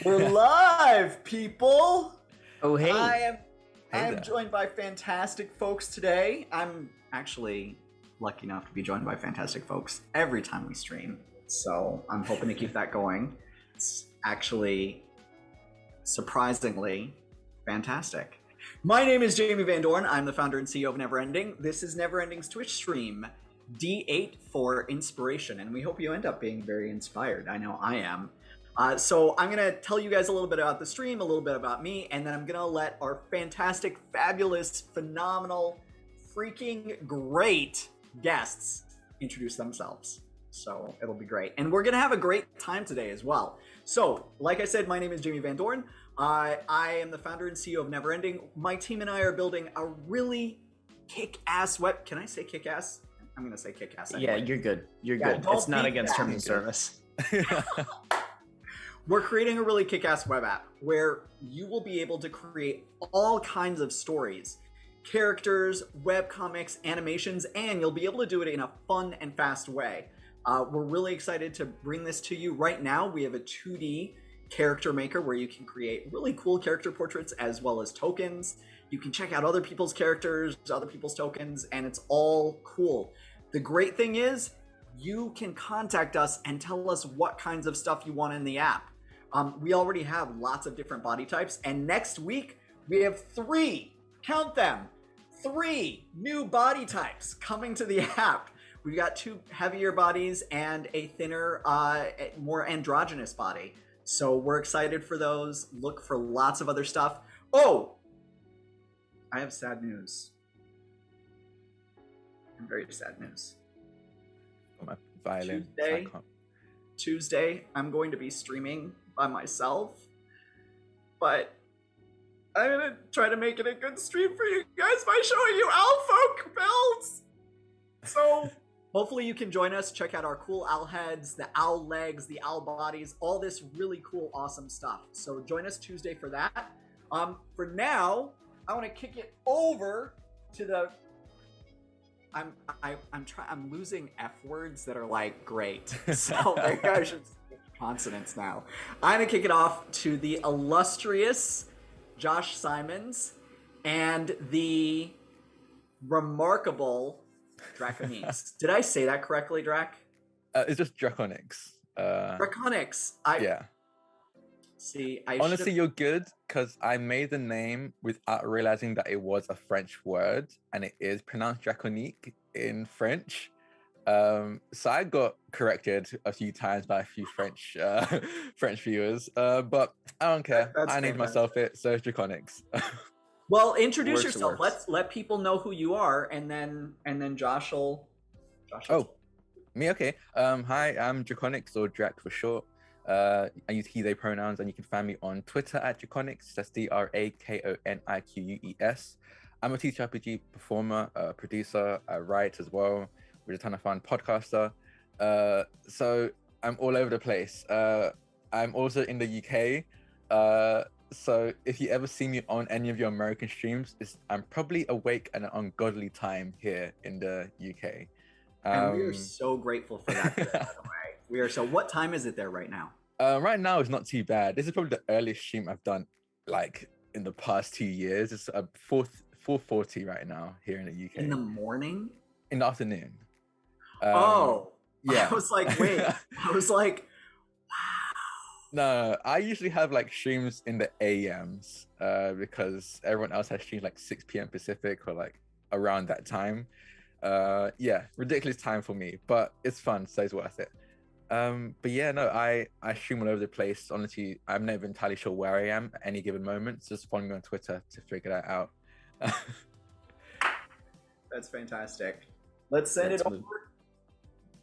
We're live, people. Oh, hey. I am joined by fantastic folks today. I'm actually lucky enough to be joined by fantastic folks every time we stream, so I'm hoping to keep that going. It's actually surprisingly fantastic. My name is Jamie Van Dorn. I'm the founder and CEO of Neverending. This is Neverending's Twitch stream, D8 for inspiration, and we hope you end up being very inspired. I know I am. So I'm going to tell you guys a little bit about the stream, a little bit about me, and then I'm going to let our fantastic, fabulous, phenomenal, freaking great guests introduce themselves. So it'll be great. And we're going to have a great time today as well. So, like I said, my name is Jamie Van Dorn. I am the founder and CEO of Neverending. My team and I are building a really kick-ass web... Can I say kick-ass? I'm going to say kick-ass anyway. Yeah, you're good. You're good. It's not against terms of service. We're creating a really kick-ass web app where you will be able to create all kinds of stories, characters, webcomics, animations, and you'll be able to do it in a fun and fast way. We're really excited to bring this to you. Right now, we have a 2D character maker where you can create really cool character portraits as well as tokens. You can check out other people's characters, other people's tokens, and it's all cool. The great thing is you can contact us and tell us what kinds of stuff you want in the app. We already have lots of different body types, and next week we have 3, count them, 3 new body types coming to the app. We've got 2 heavier bodies and a thinner, more androgynous body. So we're excited for those. Look for lots of other stuff. Oh, I have sad news. Very sad news. My violin. Tuesday, I'm going to be streaming by myself, but I'm gonna try to make it a good stream for you guys by showing you owl folk builds. So hopefully you can join us. Check out our cool owl heads, the owl legs, the owl bodies, all this really cool, awesome stuff. So join us Tuesday for that. For now, I want to kick it over to the. I'm losing F words that are like great. So maybe I should skip consonants now. I'm gonna kick it off to the illustrious Josh Simons and the remarkable Drakoniques. Did I say that correctly, Drac? It's just Drakoniques. Drakoniques. Yeah. See, honestly, you're good because I made the name without realizing that it was a French word and it is pronounced Draconique in French. So I got corrected a few times by a few French viewers, but I don't care. I named myself it, so it's Drakoniques. Well, introduce yourself. Let's let people know who you are, and then Josh will. Oh, me? Okay. Hi, I'm Drakoniques, or Drac for short. I use he, they pronouns, and you can find me on Twitter at Drakoniques. That's Drakoniques. I'm a TTRPG performer, producer, I write as well. We're just trying to find podcaster. So I'm all over the place. I'm also in the UK. So if you ever see me on any of your American streams, I'm probably awake at an ungodly time here in the UK. And we are so grateful for that, by the way. We are so. What time is it there right now? Right now it's not too bad. This is probably the earliest stream I've done, like in the past 2 years. It's 4:40 right now here in the UK. In the morning? In the afternoon. Yeah. I was like, wait. I was like, wow. No, I usually have like streams in the AMs because everyone else has streams like 6 p.m. Pacific or like around that time. Yeah, ridiculous time for me, but it's fun, so it's worth it. But yeah, no, I stream all over the place. Honestly, I'm never entirely sure where I am at any given moment. So just follow me on Twitter to figure that out. That's fantastic. Let's send it over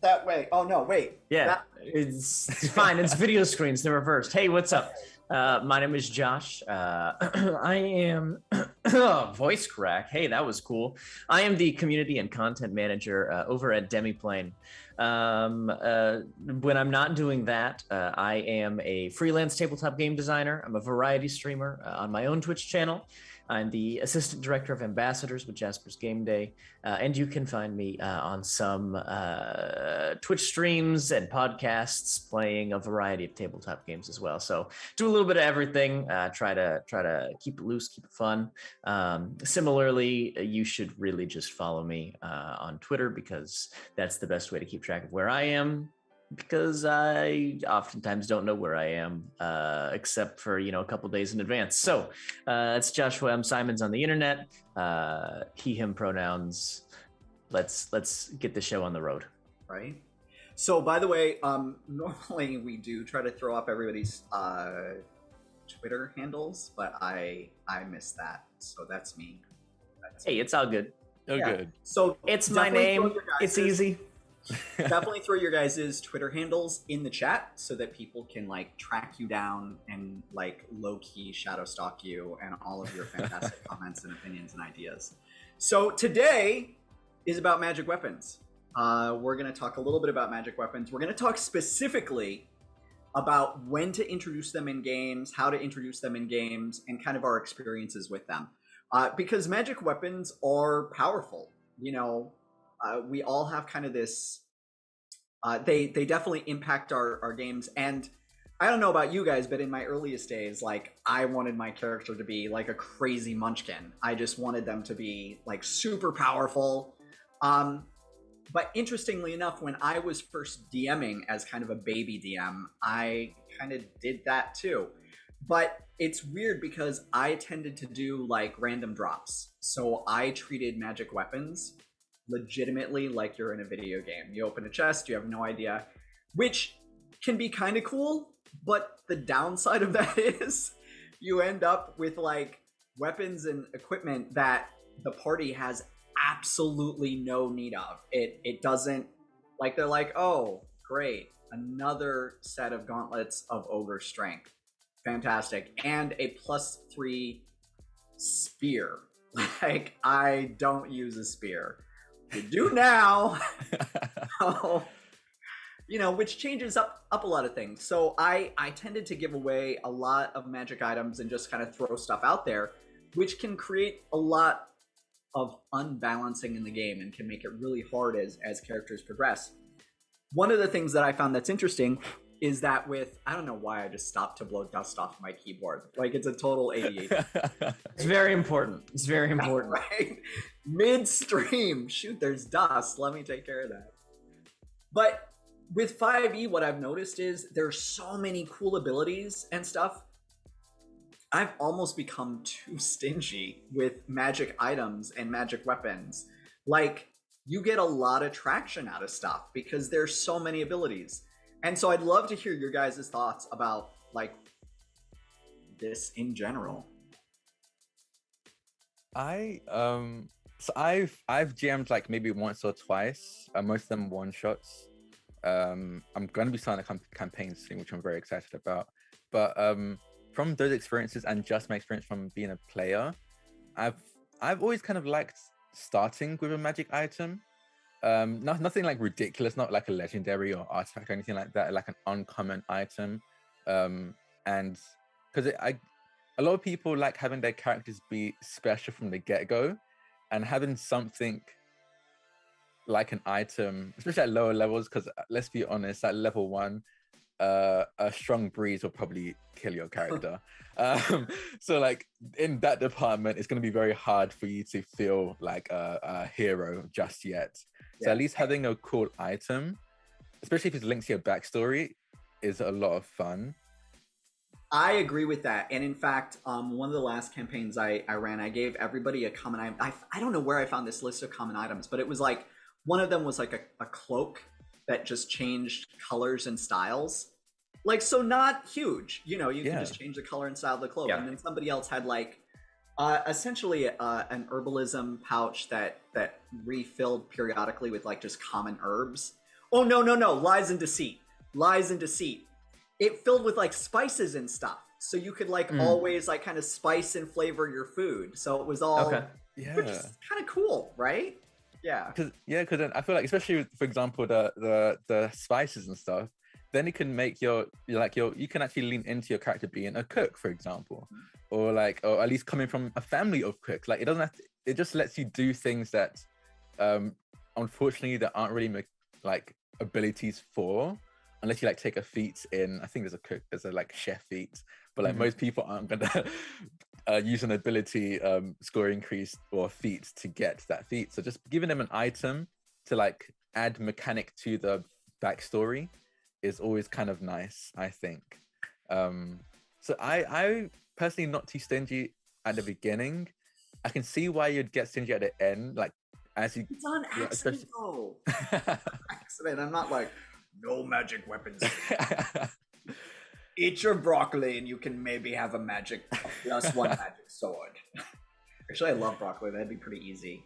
that way. Oh no, wait. Yeah, it's fine. It's video screens. They're reversed. Hey, what's up? My name is Josh. I am voice crack. Hey, that was cool. I am the community and content manager over at Demiplane. When I'm not doing that, I am a freelance tabletop game designer. I'm a variety streamer on my own Twitch channel. I'm the assistant director of ambassadors with Jasper's Game Day, and you can find me on some Twitch streams and podcasts, playing a variety of tabletop games as well. So do a little bit of everything. Try to keep it loose, keep it fun. Similarly, you should really just follow me on Twitter, because that's the best way to keep track of where I am, because I oftentimes don't know where I am, except for, a couple days in advance. So it's Joshua M. Simons on the internet. He, him pronouns. Let's get the show on the road. Right. So, by the way, normally we do try to throw up everybody's Twitter handles, but I missed that. So that's me. Hey, it's all good. Good. So it's my name. It's easy. Definitely throw your guys' Twitter handles in the chat so that people can track you down and low-key shadow stalk you and all of your fantastic comments and opinions and ideas. So today is about magic weapons. We're going to talk a little bit about magic weapons. We're going to talk specifically about when to introduce them in games, how to introduce them in games, and kind of our experiences with them. Because magic weapons are powerful. We all have kind of this, they definitely impact our games. And I don't know about you guys, but in my earliest days, I wanted my character to be a crazy munchkin. I just wanted them to be super powerful. But interestingly enough, when I was first DMing as kind of a baby DM, I kind of did that too. But it's weird because I tended to do random drops. So I treated magic weapons legitimately like you're in a video game. You open a chest, you have no idea, which can be kind of cool. But the downside of that is you end up with weapons and equipment that the party has absolutely no need of. It doesn't, they're oh great, another set of gauntlets of ogre strength, fantastic, and a +3 spear. I don't use a spear. You do now. So, which changes up a lot of things. So I tended to give away a lot of magic items and just kind of throw stuff out there, which can create a lot of unbalancing in the game and can make it really hard as characters progress. One of the things that I found that's interesting is that I don't know why I just stopped to blow dust off my keyboard. It's a total ADHD. It's very important. It's very important. Right? Midstream. Shoot, there's dust. Let me take care of that. But with 5e, what I've noticed is there's so many cool abilities and stuff. I've almost become too stingy with magic items and magic weapons. You get a lot of traction out of stuff because there's so many abilities. And so I'd love to hear your guys' thoughts about this in general. So I've GM'd maybe once or twice, most of them one shots. I'm going to be starting a campaign soon, which I'm very excited about. But from those experiences and just my experience from being a player, I've always kind of liked starting with a magic item. Nothing ridiculous, not a legendary or artifact or anything like that, an uncommon item. And because a lot of people like having their characters be special from the get-go, and having something like an item, especially at lower levels, because let's be honest, at level 1, a strong breeze will probably kill your character. So in that department, it's going to be very hard for you to feel like a hero just yet. So at least having a cool item, especially if it's linked to your backstory, is a lot of fun. I agree with that. And in fact, one of the last campaigns I ran, I gave everybody a common item. I don't know where I found this list of common items, but it was one of them was a cloak that just changed colors and styles. So not huge, you can just change the color and style of the cloak. Yeah. And then somebody else had essentially an herbalism pouch that refilled periodically with just common herbs. Oh, no, lies and deceit. It filled with spices and stuff. So you could always kind of spice and flavor your food. So it was all, which is kind of cool, right? Yeah. Because then I feel especially for example, the spices and stuff, then it can make you can actually lean into your character being a cook, for example, or or at least coming from a family of cooks. It doesn't have to, it just lets you do things that unfortunately that aren't really abilities for, unless you like take a feat in. I think there's a like chef feat, but like most people aren't gonna use an ability score increase or feat to get that feat. So just giving them an item to like add mechanic to the backstory is always kind of nice, I think. So I personally not too stingy at the beginning. I can see why you'd get stingy at the end, like as you. It's on accident, though. Accident. I'm not like no magic weapons. Eat your broccoli, and you can maybe have a magic plus one magic sword. Actually, I love broccoli. That'd be pretty easy.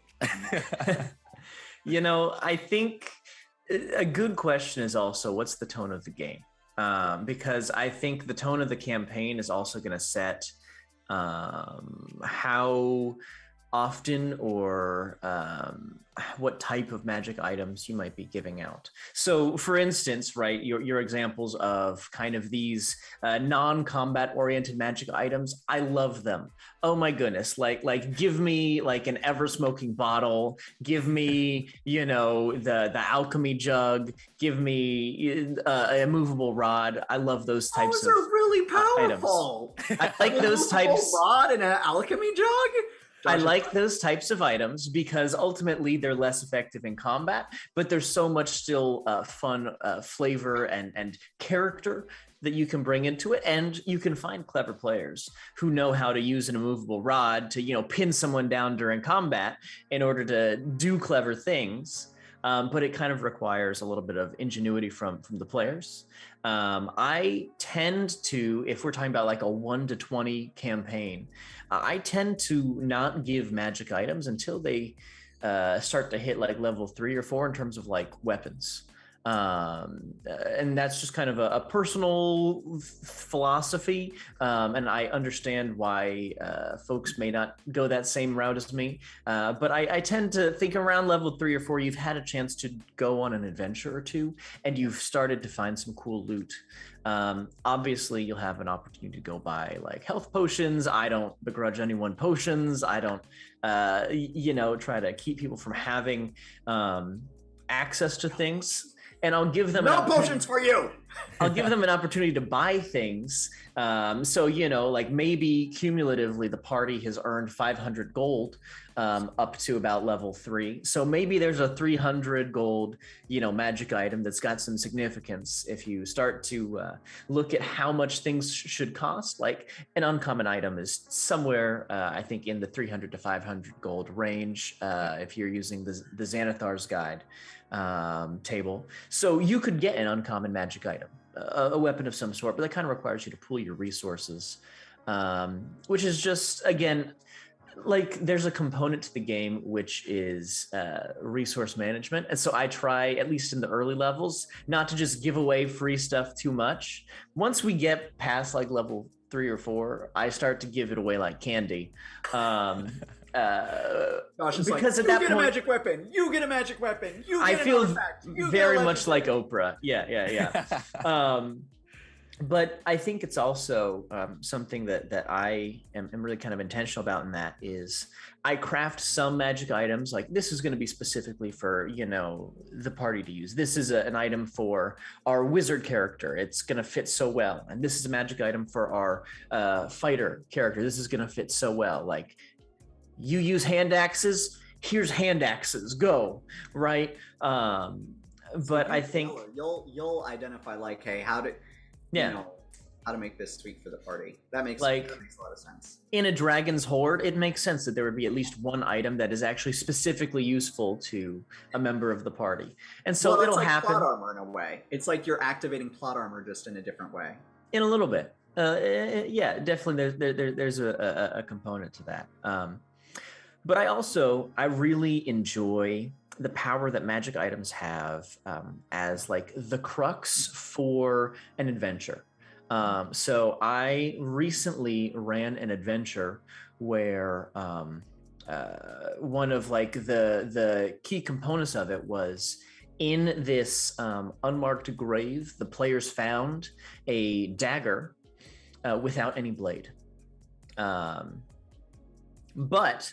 You know, I think a good question is also what's the tone of the game? Because I think the tone of the campaign is also going to set how often or what type of magic items you might be giving out. So for instance, right, your examples of kind of these non-combat oriented magic items, I love them. Oh my goodness, like give me like an ever smoking bottle, give me, you know, the alchemy jug, give me a immovable rod. I love those types those are really powerful. I like those types. Rod and an alchemy jug? I like those types of items because ultimately they're less effective in combat, but there's so much still fun flavor and character that you can bring into it. And you can find clever players who know how to use an immovable rod to, you know, pin someone down during combat in order to do clever things. But it kind of requires a little bit of ingenuity from the players. I tend to, if we're talking about like a 1 to 20 campaign, I tend to not give magic items until they start to hit like level 3 or 4 in terms of like weapons. And that's just kind of a personal philosophy. And I understand why folks may not go that same route as me. But I tend to think around level 3 or 4, you've had a chance to go on an adventure or two, and you've started to find some cool loot. Obviously, you'll have an opportunity to go buy like health potions. I don't begrudge anyone potions. I don't, try to keep people from having access to things. And I'll give them potions for you. I'll give them an opportunity to buy things. So, you know, like maybe cumulatively the party has earned 500 gold up to about level 3. So maybe there's a 300 gold, you know, magic item that's got some significance. If you start to look at how much things should cost, like an uncommon item is somewhere, I think, in the 300 to 500 gold range if you're using the Xanathar's Guide table. So you could get an uncommon magic item, a weapon of some sort, but that kind of requires you to pool your resources, which is just, again, like there's a component to the game which is resource management. And so I try, at least in the early levels, not to just give away free stuff too much. Once we get past like level 3 or 4, I start to give it away like candy. Gosh, it's because like, at that you get point, a magic weapon, you get a magic weapon, you get I feel artifact, very much like Oprah. Yeah. But I think it's also something that I am really kind of intentional about, in that is I craft some magic items. Like this is going to be specifically for, you know, the party to use. This is an item for our wizard character. It's going to fit so well. And this is a magic item for our fighter character. This is going to fit so well. Like you use hand axes. Here's hand axes. Go, right? But I think you'll identify like, hey, how to make this sweet for the party. That makes a lot of sense. In a dragon's horde, it makes sense that there would be at least one item that is actually specifically useful to a member of the party. And so it'll like happen. Plot armor in a way. It's like you're activating plot armor just in a different way. In a little bit. Yeah, definitely there's a component to that. But I really enjoy the power that magic items have as like the crux for an adventure. So I recently ran an adventure where one of like the key components of it was in this unmarked grave, the players found a dagger without any blade. But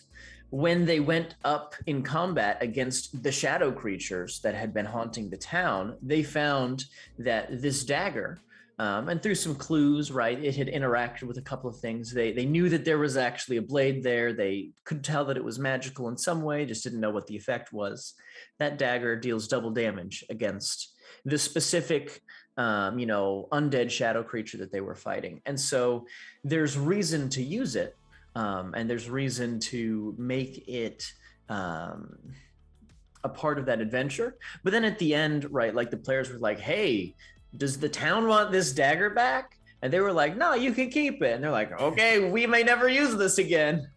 when they went up in combat against the shadow creatures that had been haunting the town, they found that this dagger, and through some clues, right, it had interacted with a couple of things. They knew that there was actually a blade there. They could tell that it was magical in some way, just didn't know what the effect was. That dagger deals double damage against the specific, undead shadow creature that they were fighting. And so there's reason to use it, and there's reason to make it a part of that adventure. But then at the end, right, like the players were like, hey, does the town want this dagger back? And they were like, no, you can keep it. And they're like, okay, we may never use this again.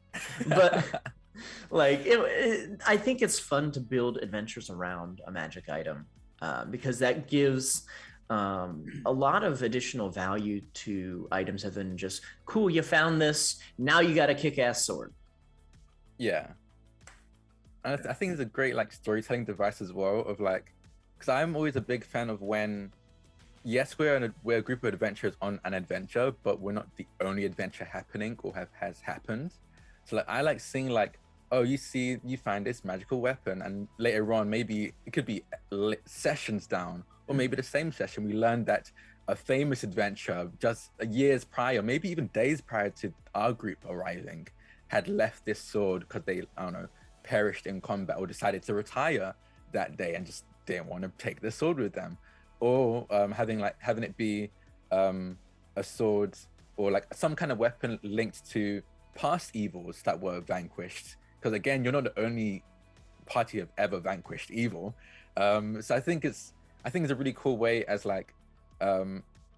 But like, I think it's fun to build adventures around a magic item, because that gives a lot of additional value to items other than just, cool, you found this, now you got a kick-ass sword. Yeah. And I think it's a great like storytelling device as well, of like, because I'm always a big fan of when, yes, we're a group of adventurers on an adventure, but we're not the only adventure happening or has happened. So like, I like seeing like, oh, you find this magical weapon, and later on, maybe it could be sessions down, or maybe the same session, we learned that a famous adventurer just years prior, maybe even days prior to our group arriving, had left this sword because they, I don't know, perished in combat or decided to retire that day and just didn't want to take the sword with them. Or having it be a sword or like some kind of weapon linked to past evils that were vanquished. Because again, you're not the only party have ever vanquished evil. So I think it's a really cool way as like,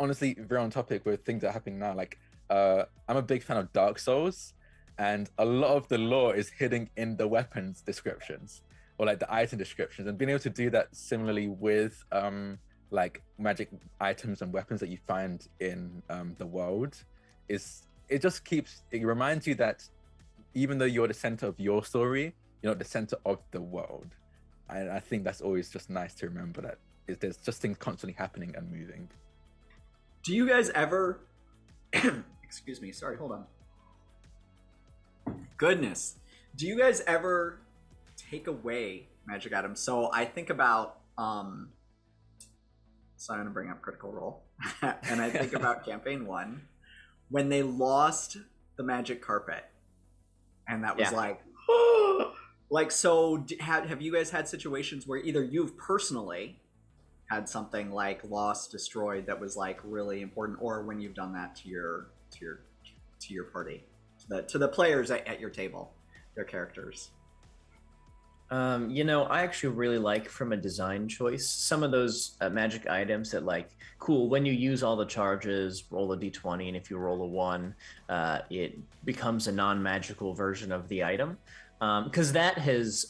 honestly, very on topic with things that are happening now. Like, I'm a big fan of Dark Souls, and a lot of the lore is hidden in the weapons descriptions or like the item descriptions, and being able to do that similarly with like magic items and weapons that you find in the world it reminds you that even though you're the center of your story, you're not the center of the world. I think that's always just nice to remember that there's just things constantly happening and moving. Do you guys ever excuse me, sorry, hold on. Goodness. Do you guys ever take away magic items? So I think about so I'm going to bring up Critical Role. And I think about Campaign 1, when they lost the magic carpet. And that was like, oh! Like, so have you guys had situations where either you've personally had something like lost, destroyed that was like really important, or when you've done that to your party, to the players at your table, their characters? I actually really like, from a design choice, some of those magic items that, like, cool, when you use all the charges, roll a d20, and if you roll a 1, it becomes a non-magical version of the item. Because that has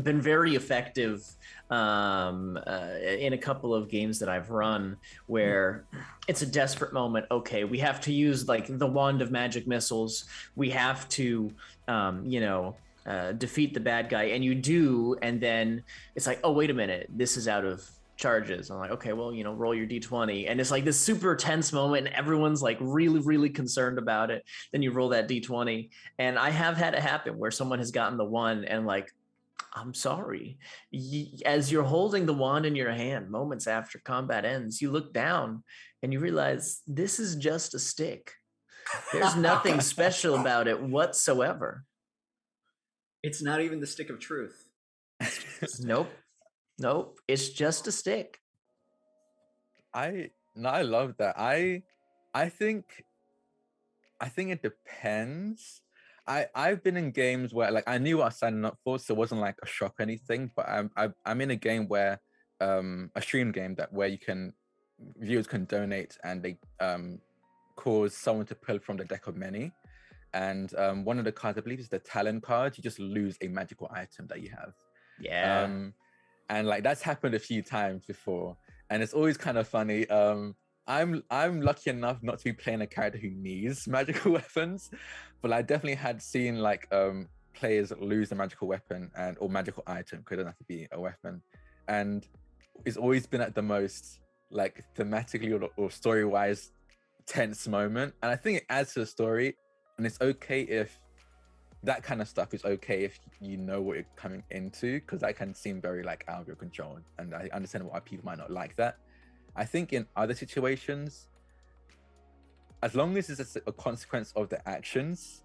been very effective in a couple of games that I've run, where it's a desperate moment. Okay, we have to use like the wand of magic missiles. We have to, defeat the bad guy, and you do, and then it's like, oh, wait a minute, this is out of charges. I'm like, okay, well, roll your d20, and it's like this super tense moment, and everyone's like really, really concerned about it. Then you roll that d20, and I have had it happen where someone has gotten the 1, and like, I'm sorry. As you're holding the wand in your hand, moments after combat ends, you look down and you realize this is just a stick. There's nothing special about it whatsoever. It's not even the stick of truth. Nope. It's just a stick. I love that. I think it depends. I've been in games where like I knew what I was signing up for, so it wasn't like a shock or anything. But I'm in a game where a stream game where viewers can donate, and they cause someone to pull from the deck of many. And one of the cards, I believe, is the talent card. You just lose a magical item that you have. Yeah. And like that's happened a few times before, and it's always kind of funny. I'm lucky enough not to be playing a character who needs magical weapons, but I definitely had seen like players lose a magical weapon or magical item, because it doesn't have to be a weapon, and it's always been at the most like thematically or story-wise tense moment. And I think it adds to the story, and it's okay if that kind of stuff is okay if you know what you're coming into, because that can seem very like out of your control, and I understand why people might not like that. I think in other situations, as long as it's a consequence of the actions,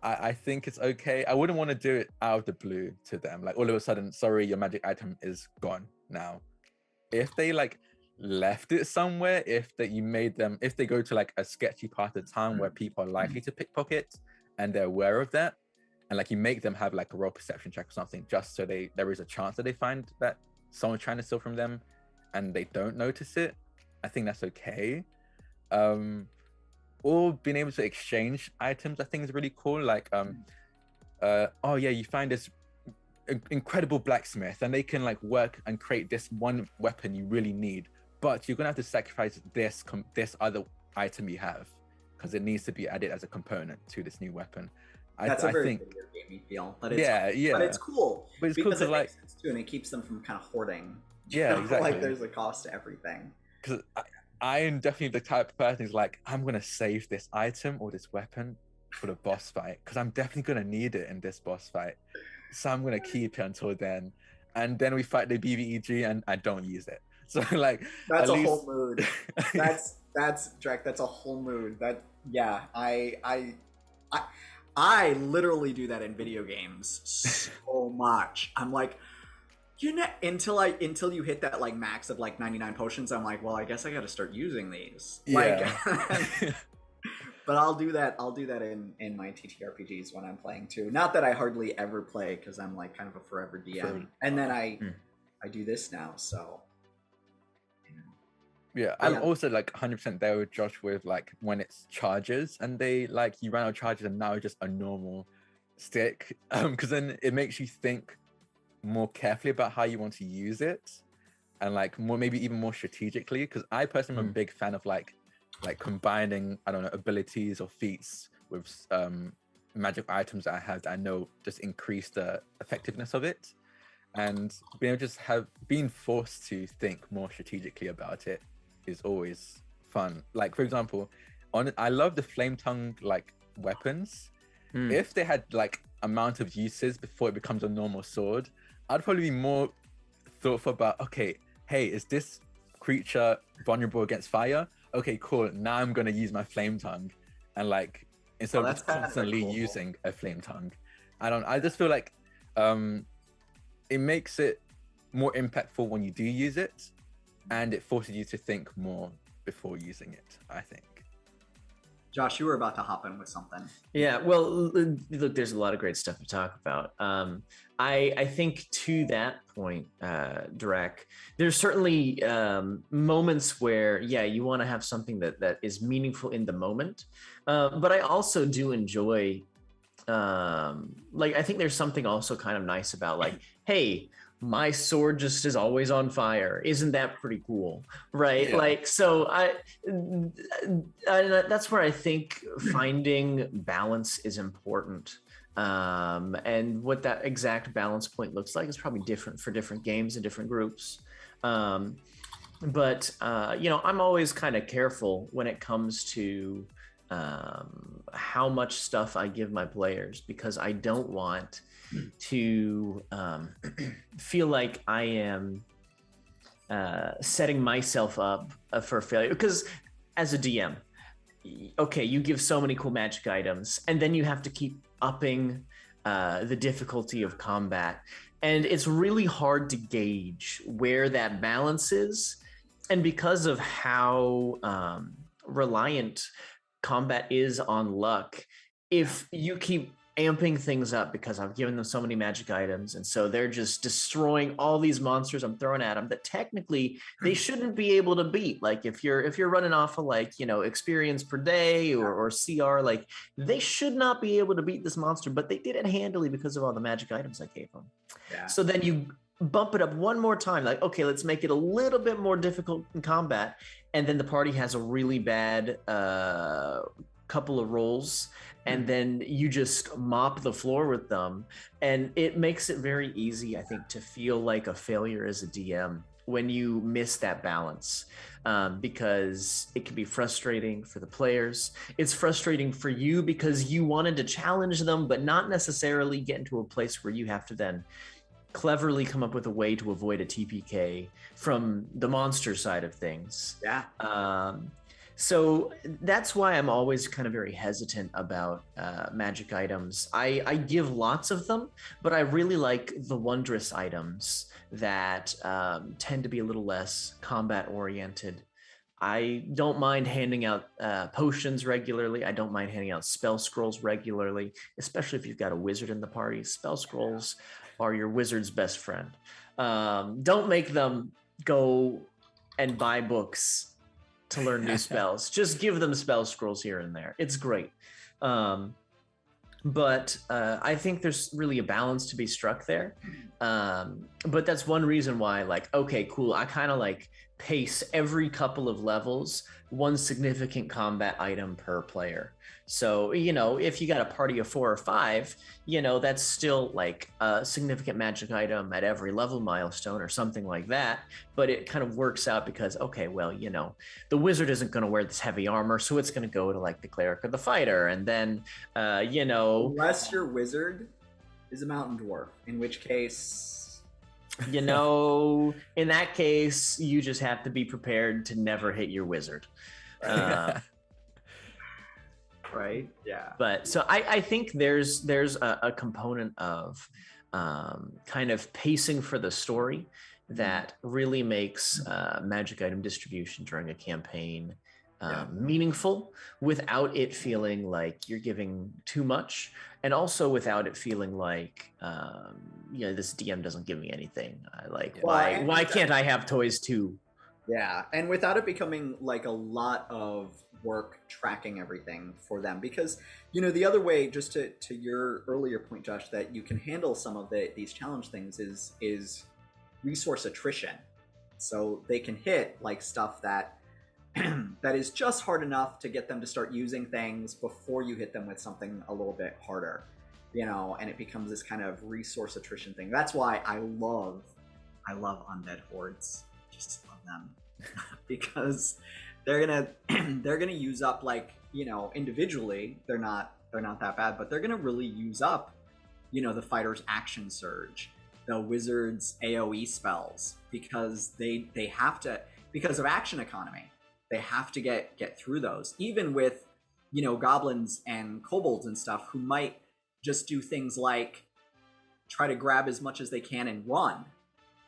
I think it's okay. I wouldn't want to do it out of the blue to them, like all of a sudden, sorry, your magic item is gone now. If they like left it somewhere, if they go to like a sketchy part of town where people are likely to pickpocket and they're aware of that, and like you make them have like a raw perception check or something, just so there is a chance that they find that someone's trying to steal from them and they don't notice it, I think that's okay. Or being able to exchange items, I think is really cool. Like oh yeah, you find this incredible blacksmith and they can like work and create this one weapon you really need, but you're gonna have to sacrifice this other item you have because it needs to be added as a component to this new weapon. That's a very video gamey feel, but it's but it's cool. But it's because cool it like makes sense too, and it keeps them from kind of hoarding. Yeah, exactly. Like there's a cost to everything. Because I am definitely the type of person who's like, I'm gonna save this item or this weapon for the boss fight because I'm definitely gonna need it in this boss fight. So I'm gonna keep it until then, and then we fight the BBEG and I don't use it. So like that's a whole mood. That's Drake. That's a whole mood. That yeah, I literally do that in video games so much. I'm like, you know, until you hit that like max of like 99 potions, I'm like, well, I guess I got to start using these. Yeah. Like, but I'll do that in my TTRPGs when I'm playing too. Not that I hardly ever play because I'm like kind of a forever DM, and then I do this now. So yeah, I'm also like 100% there with Josh with like when it's charges and they like you ran out of charges and now it's just a normal stick, because then it makes you think more carefully about how you want to use it and like more, maybe even more strategically, because I personally am a big fan of like combining, I don't know, abilities or feats with magic items that I have that I know just increase the effectiveness of it, and being able to just being forced to think more strategically about it is always fun. Like for example, I love the flame tongue like weapons. If they had like amount of uses before it becomes a normal sword, I'd probably be more thoughtful about, okay, hey, is this creature vulnerable against fire? Okay, cool. Now I'm gonna use my flame tongue, and like instead of just constantly using a flame tongue, I just feel like it makes it more impactful when you do use it, and it forces you to think more before using it, I think. Josh, you were about to hop in with something. Yeah, well, look, there's a lot of great stuff to talk about. I think to that point, Drek, there's certainly moments where, yeah, you want to have something that is meaningful in the moment. But I also do enjoy, like, I think there's something also kind of nice about like, hey, my sword just is always on fire. Isn't that pretty cool? Right? Yeah. Like, so I that's where I think finding balance is important. And what that exact balance point looks like is probably different for different games and different groups. But you know, I'm always kind of careful when it comes to how much stuff I give my players, because I don't want to feel like I am setting myself up for failure. Because as a DM, okay, you give so many cool magic items, and then you have to keep upping the difficulty of combat. And it's really hard to gauge where that balance is. And because of how reliant combat is on luck, if you keep amping things up because I've given them so many magic items, and so they're just destroying all these monsters I'm throwing at them that technically they shouldn't be able to beat. Like if you're running off of like, you know, experience per day or CR, like they should not be able to beat this monster, but they did it handily because of all the magic items I gave them. Yeah. So then you bump it up one more time, like, okay, let's make it a little bit more difficult in combat, and then the party has a really bad couple of rolls, and then you just mop the floor with them, and it makes it very easy, I think, to feel like a failure as a DM when you miss that balance, because it can be frustrating for the players. It's frustrating for you because you wanted to challenge them, but not necessarily get into a place where you have to then cleverly come up with a way to avoid a TPK from the monster side of things. Yeah. So that's why I'm always kind of very hesitant about magic items. I give lots of them, but I really like the wondrous items that tend to be a little less combat oriented. I don't mind handing out potions regularly. I don't mind handing out spell scrolls regularly, especially if you've got a wizard in the party. Spell scrolls are your wizard's best friend. Don't make them go and buy books to learn new spells. Just give them spell scrolls here and there. It's great. But I think there's really a balance to be struck there. But that's one reason why, like, okay, cool. I kind of like pace every couple of levels, one significant combat item per player. So, you know, if you got a party of 4 or 5, you know, that's still like a significant magic item at every level milestone or something like that. But it kind of works out because, okay, well, you know, the wizard isn't going to wear this heavy armor, so it's going to go to like the cleric or the fighter. And then, you know, unless your wizard is a mountain dwarf, in which case, you know, in that case, you just have to be prepared to never hit your wizard. Right? Yeah. But so I think there's a component of kind of pacing for the story that really makes magic item distribution during a campaign meaningful, without it feeling like you're giving too much, and also without it feeling like you know, this DM doesn't give me anything. Why can't I have toys too? Yeah, and without it becoming like a lot of work tracking everything for them, because, you know, the other way, just to your earlier point, Josh, that you can handle some of these challenge things is resource attrition. So they can hit like stuff that that is just hard enough to get them to start using things before you hit them with something a little bit harder, you know, and it becomes this kind of resource attrition thing. That's why I love undead hordes. Just love them because they're gonna use up, like, you know, individually they're not that bad, but they're gonna really use up, you know, the fighter's action surge, the wizard's AoE spells, because they have to, because of action economy, they have to get through those, even with, you know, goblins and kobolds and stuff who might just do things like try to grab as much as they can and run,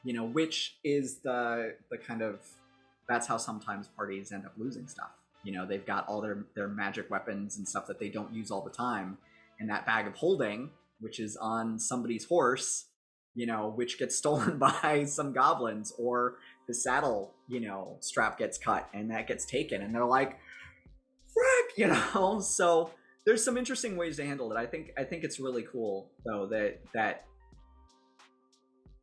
you know, which is the kind of, that's how sometimes parties end up losing stuff. You know, they've got all their magic weapons and stuff that they don't use all the time, and that bag of holding, which is on somebody's horse, you know, which gets stolen by some goblins, or the saddle, you know, strap gets cut and that gets taken, and they're like, frick, you know. So there's some interesting ways to handle it. I think it's really cool though that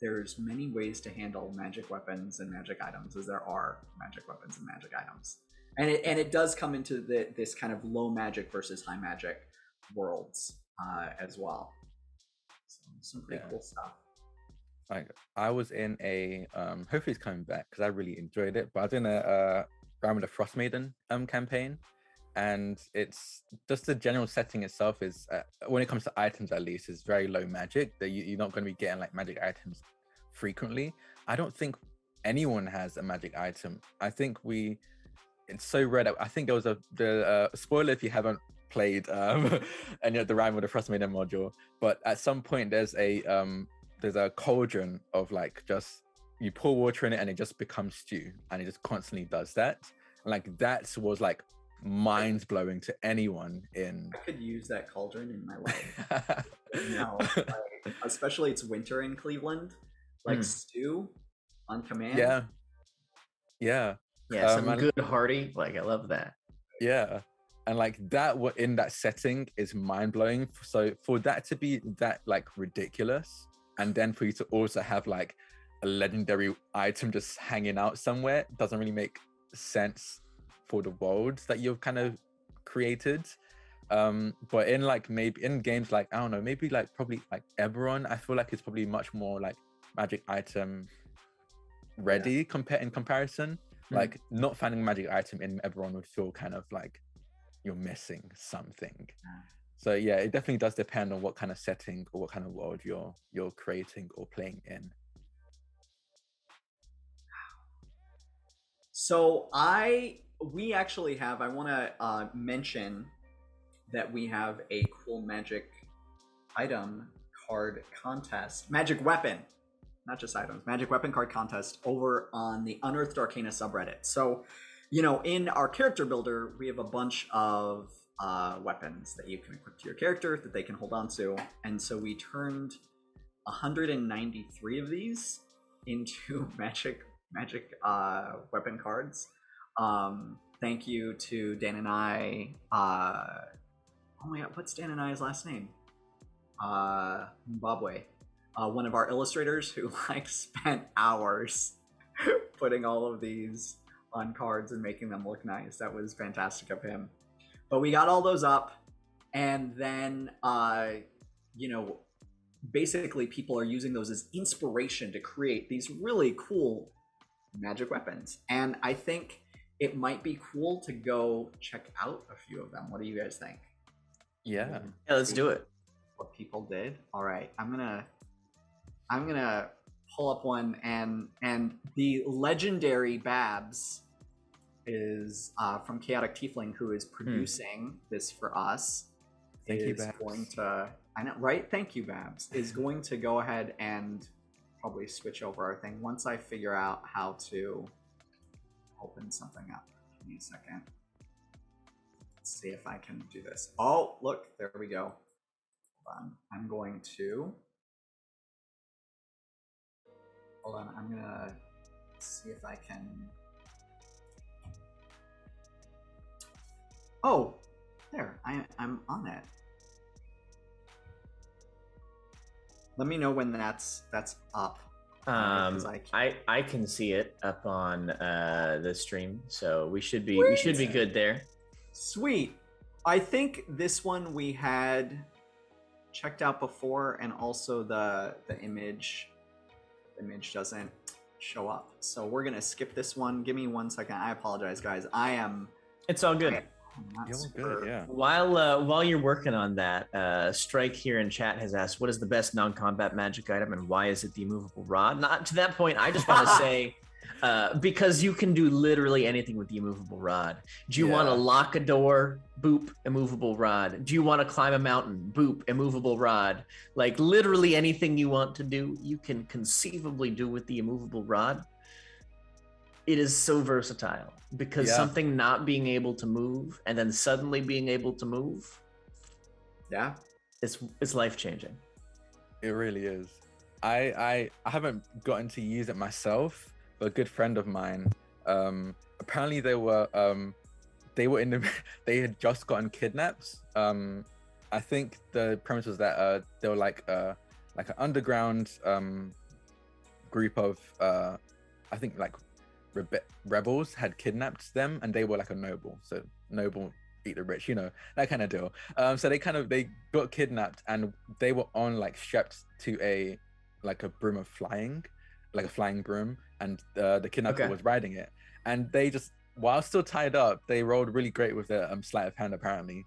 there's many ways to handle magic weapons and magic items as there are magic weapons and magic items, and it does come into this kind of low magic versus high magic worlds as well. So some pretty cool stuff. Like, I was in a hopefully it's coming back because I really enjoyed it, but I was in a Realm of the Frost Maiden campaign, and it's just the general setting itself is when it comes to items, at least, is very low magic, that you're not going to be getting like magic items frequently. I don't think anyone has a magic item. I think it's so rare that I think there was the spoiler if you haven't played any of the Realm of the Frost Maiden module, but at some point there's a cauldron of like, just you pour water in it and it just becomes stew, and it just constantly does that. And like that was like mind-blowing to anyone in. I could use that cauldron in my life. No, like, especially it's winter in Cleveland, like stew on command. Yeah, some good hearty, like, I love that. Yeah, and like that, what in that setting is mind-blowing. So for that to be that like ridiculous, and then for you to also have like a legendary item just hanging out somewhere, doesn't really make sense for the world that you've kind of created. But in like, maybe in games like, I don't know, maybe like probably like Eberron, I feel like it's probably much more like magic item ready in comparison. Like not finding a magic item in Eberron would feel kind of like you're missing something. So yeah, it definitely does depend on what kind of setting or what kind of world you're creating or playing in. So we actually have, I want to mention that we have a cool magic item card contest, magic weapon, not just items, magic weapon card contest over on the Unearthed Arcana subreddit. So, you know, in our character builder, we have a bunch of weapons that you can equip to your character that they can hold on to. And so we turned 193 of these into magic weapon cards. Thank you to Dan and I. Oh my god, what's Dan and I's last name? Zimbabwe. One of our illustrators who like spent hours putting all of these on cards and making them look nice. That was fantastic of him. But we got all those up, and then you know, basically people are using those as inspiration to create these really cool magic weapons. And I think it might be cool to go check out a few of them. What do you guys think? Yeah, let's do it. What people did. All right, I'm gonna pull up one, and the legendary Babs is from Chaotic Tiefling, who is producing this for us. Thank you, Babs. Going to, I know, right? Thank you, Babs. Is going to go ahead and probably switch over our thing once I figure out how to open something up. Give me a second. Let's see if I can do this. Oh, look, there we go. Hold on. I'm going to. Hold on. I'm gonna see if I can. Oh, there. I'm on it. Let me know when that's up. I can see it up on the stream, so we should be good there. Sweet. I think this one we had checked out before, and also the image doesn't show up, so we're gonna skip this one. Give me 1 second. I apologize, guys. It's all good. Good, yeah. While you're working on that, Strike here in chat has asked, what is the best non-combat magic item and why is it the Immovable Rod? Not to that point, I just want to say, because you can do literally anything with the Immovable Rod. Do you want to lock a door? Boop, Immovable Rod. Do you want to climb a mountain? Boop, Immovable Rod. Like literally anything you want to do, you can conceivably do with the Immovable Rod. It is so versatile because something not being able to move and then suddenly being able to move, it's life-changing. It really is. I haven't gotten to use it myself, but a good friend of mine, apparently they had just gotten kidnapped. I think the premise was that they were like an underground group of I think like rebels had kidnapped them, and they were like a noble, so noble eat the rich, you know, that kind of deal. So they got kidnapped, and they were on like strapped to a broom of flying, like a flying broom, and the kidnapper was riding it, and they just, while still tied up, they rolled really great with their sleight of hand, apparently,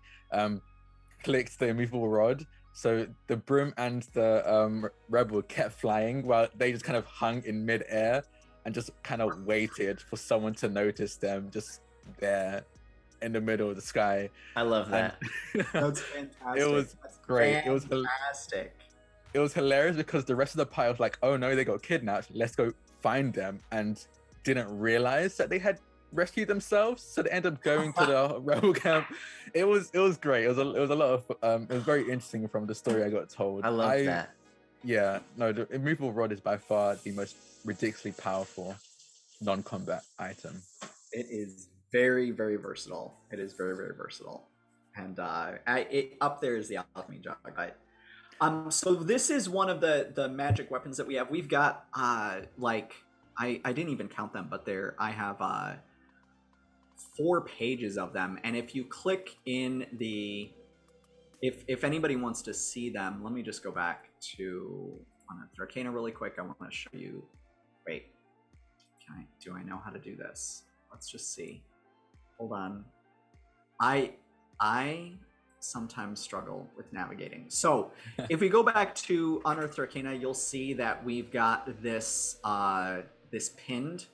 clicked the immovable rod, so the broom and the rebel kept flying while they just kind of hung in mid-air and just kind of waited for someone to notice them just there in the middle of the sky. I love that. That's fantastic. It was great. It was fantastic. It was hilarious because the rest of the pile was like, oh no, they got kidnapped, let's go find them, and didn't realize that they had rescued themselves, so they ended up going to the rebel camp. It was great. It was a lot of it was very interesting from the story I got told. I love that. Yeah, no, the immovable rod is by far the most ridiculously powerful non-combat item. It is very, very versatile. It is very, very versatile, and up there is the alchemy jug. So this is one of the magic weapons that we have. We've got like I didn't even count them, but I have 4 pages of them, and if you click in the, if anybody wants to see them, let me just go back to Arcana really quick. I want to show you. Wait, Do I know how to do this? Let's just see. Hold on. I sometimes struggle with navigating. So if we go back to Unearthed Arcana, you'll see that we've got this this pinned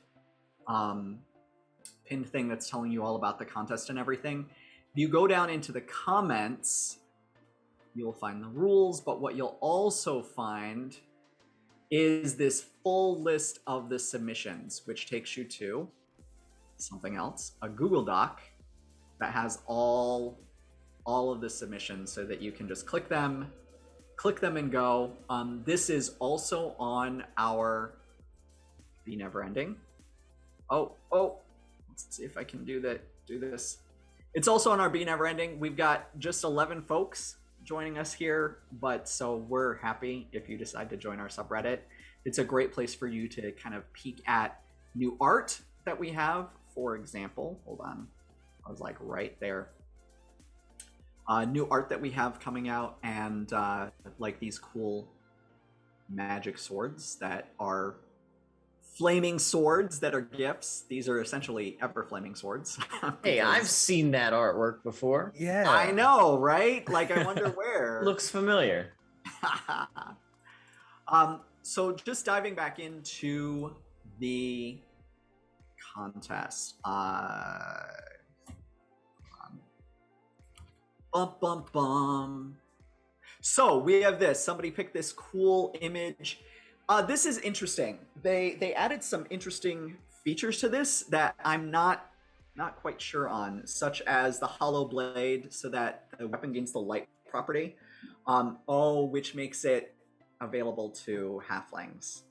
thing that's telling you all about the contest and everything. If you go down into the comments, you'll find the rules, but what you'll also find is this full list of the submissions, which takes you to something else, a Google Doc that has all of the submissions so that you can just click them and go. This is also on our Be Never Ending. Oh, let's see if I can do this. It's also on our Be Never Ending. We've got just 11 folks joining us here, but so we're happy if you decide to join our subreddit. It's a great place for you to kind of peek at new art that we have. For example, hold on, I was like right there. New art that we have coming out, and like these cool magic swords that are flaming swords that are gifts. These are essentially ever flaming swords. Hey, I've seen that artwork before. Yeah. I know, right? Like, I wonder where. Looks familiar. So just diving back into the contest. So we have this. Somebody picked this cool image. This is interesting. They added some interesting features to this that I'm not quite sure on, such as the hollow blade, so that the weapon gains the light property. Which makes it available to halflings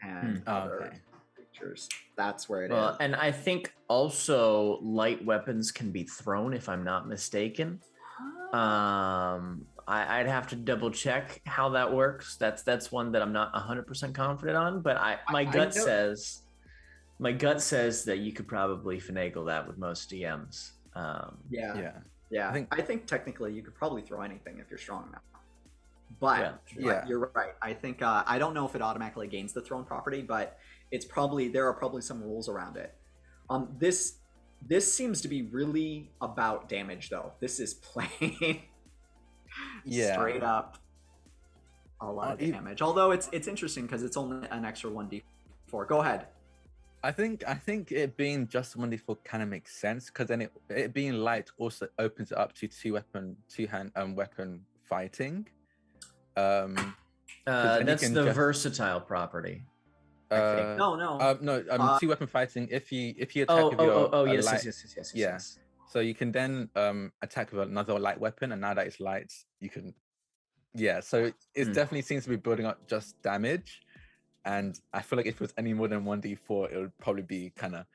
and other creatures. That's where it is. And I think also light weapons can be thrown, if I'm not mistaken. I'd have to double check how that works. That's one that I'm not 100% confident on, but my gut says that you could probably finagle that with most DMs. Yeah. I think technically you could probably throw anything if you're strong enough. But you're right. I think I don't know if it automatically gains the thrown property, but there are probably some rules around it. This seems to be really about damage, though. This is plain straight up a lot of damage. Although it's interesting because it's only an extra 1d4. Go ahead. I think it being just 1d4 kind of makes sense, because then it being light also opens it up to two-hand weapon fighting. That's the versatile property. No. Two weapon fighting. If you attack with your yes. Yes. So you can then attack with another light weapon, and now that it's light, you can. Yeah. So it definitely seems to be building up just damage, and I feel like if it was any more than 1d4, it would probably be kind of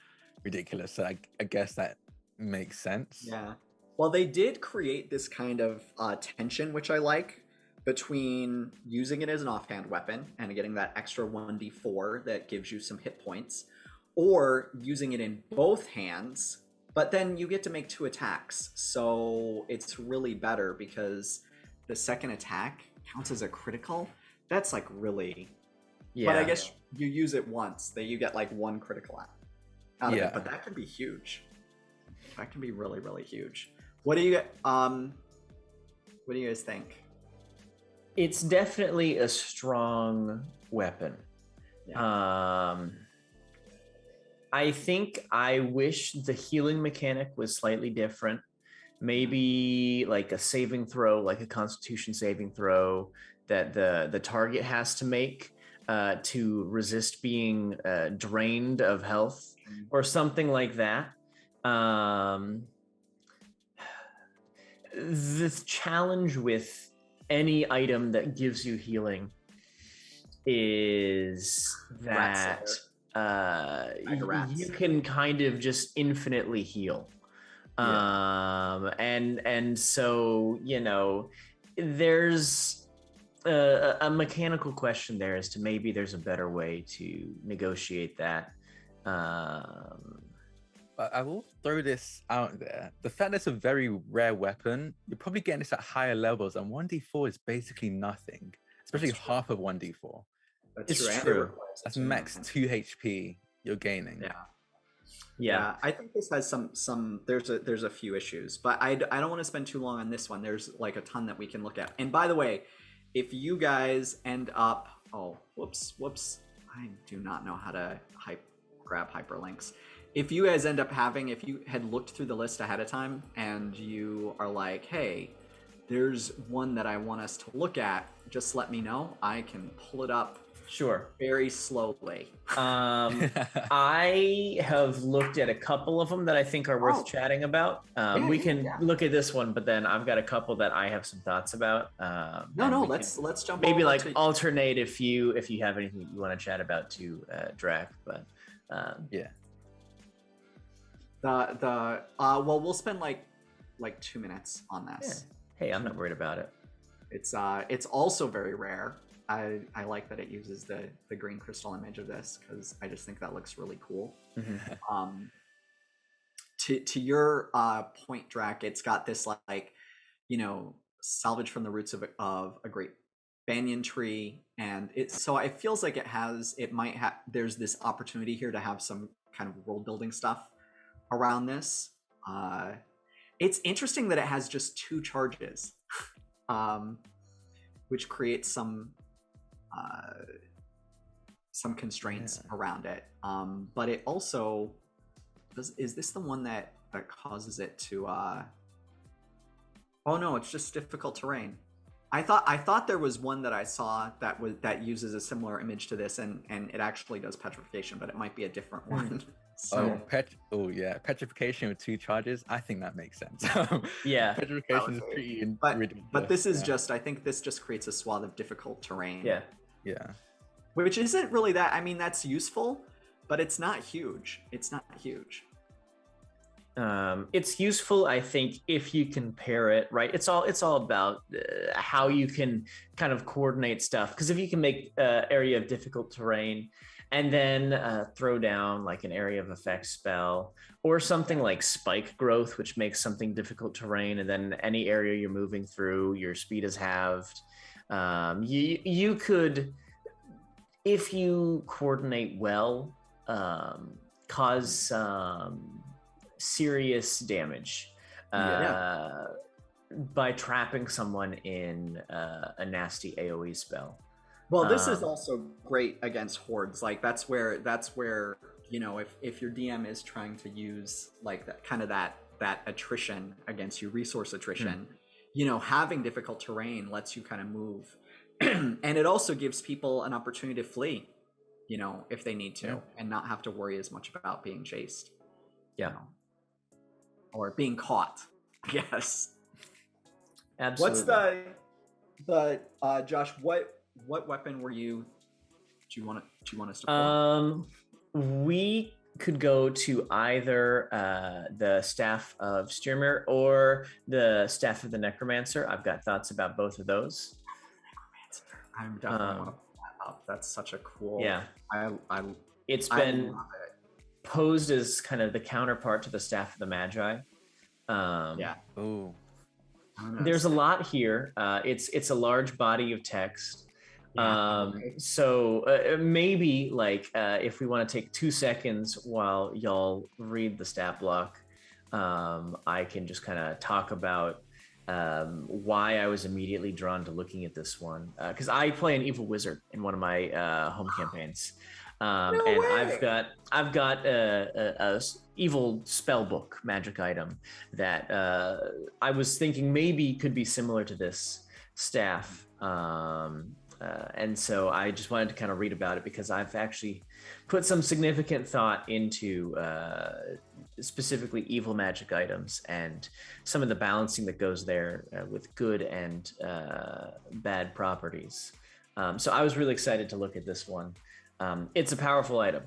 ridiculous. So I guess that makes sense. Yeah. Well, they did create this kind of tension, which I like, between using it as an offhand weapon and getting that extra 1d4 that gives you some hit points, or using it in both hands, but then you get to make 2 attacks. So it's really better because the second attack counts as a critical. That's like really... Yeah. But I guess you use it once, that you get like 1 critical out of it, but that can be huge. That can be really, really huge. What do you guys think? It's definitely a strong weapon. Yeah. I think I wish the healing mechanic was slightly different. Maybe like a saving throw, like a Constitution saving throw that the target has to make to resist being drained of health or something like that. The challenge with any item that gives you healing is that you can kind of just infinitely heal. And so, there's a mechanical question there as to maybe there's a better way to negotiate that. I will throw this out there. The fact that it's a very rare weapon, you're probably getting this at higher levels, and 1d4 is basically nothing, especially half of 1d4. That's true. That's max 2 HP. you're gaining. Yeah, I think this has some there's a few issues, but I don't want to spend too long on this one. There's like a ton that we can look at. And by the way, if you guys end up whoops, I do not know how to grab hyperlinks. If you guys end up if you had looked through the list ahead of time and you are like, hey, there's one that I want us to look at, just let me know. I can pull it up. Sure. Very slowly. I have looked at a couple of them that I think are worth chatting about. We can look at this one, but then I've got a couple that I have some thoughts about. Let's jump. Maybe like alternate if you have anything that you want to chat about too, Drak. But well, we'll spend like 2 minutes on this. Yeah. Hey, I'm not worried about it. It's also very rare. I like that it uses the green crystal image of this because I just think that looks really cool. Mm-hmm. To your point, Drak, it's got this salvage from the roots of a great banyan tree, and it feels like there's this opportunity here to have some kind of world building stuff around this. It's interesting that it has just 2 charges, which creates some constraints around it. But it also is this the one that causes it to oh no, it's just difficult terrain. I thought there was one that I saw that uses a similar image to this and it actually does petrification, but it might be a different one. Petrification with 2 charges. I think that makes sense. Petrification is pretty ridiculous. But this is I think this just creates a swath of difficult terrain. Yeah. Which isn't really that. I mean, that's useful, but it's not huge. It's useful, I think, if you can pair it right. It's all about how you can kind of coordinate stuff. Because if you can make area of difficult terrain and then throw down like an area of effect spell or something like spike growth, which makes something difficult terrain, and then any area you're moving through, your speed is halved. You could, if you coordinate well, cause some serious damage by trapping someone in a nasty AoE spell. Well, this is also great against hordes. Like that's where if your DM is trying to use like that attrition against you, resource attrition. Having difficult terrain lets you kind of move. And it also gives people an opportunity to flee, if they need to, and not have to worry as much about being chased. Or being caught, I guess. Absolutely. What's the Josh, what weapon do you want us to pull? We could go to either the Staff of Styrmir or the Staff of the Necromancer. I've got thoughts about both of those. I'm definitely want to pull that up. That's such a cool. It's been posed as kind of the counterpart to the Staff of the Magi. There's a lot here. It's a large body of text. So maybe like if we want to take 2 seconds while y'all read the stat block, I can just kind of talk about why I was immediately drawn to looking at this one, because I play an evil wizard in one of my home campaigns, and I've got a evil spell book magic item that I was thinking maybe could be similar to this staff. And so I just wanted to kind of read about it because I've actually put some significant thought into specifically evil magic items and some of the balancing that goes there with good and bad properties. So I was really excited to look at this one. It's a powerful item,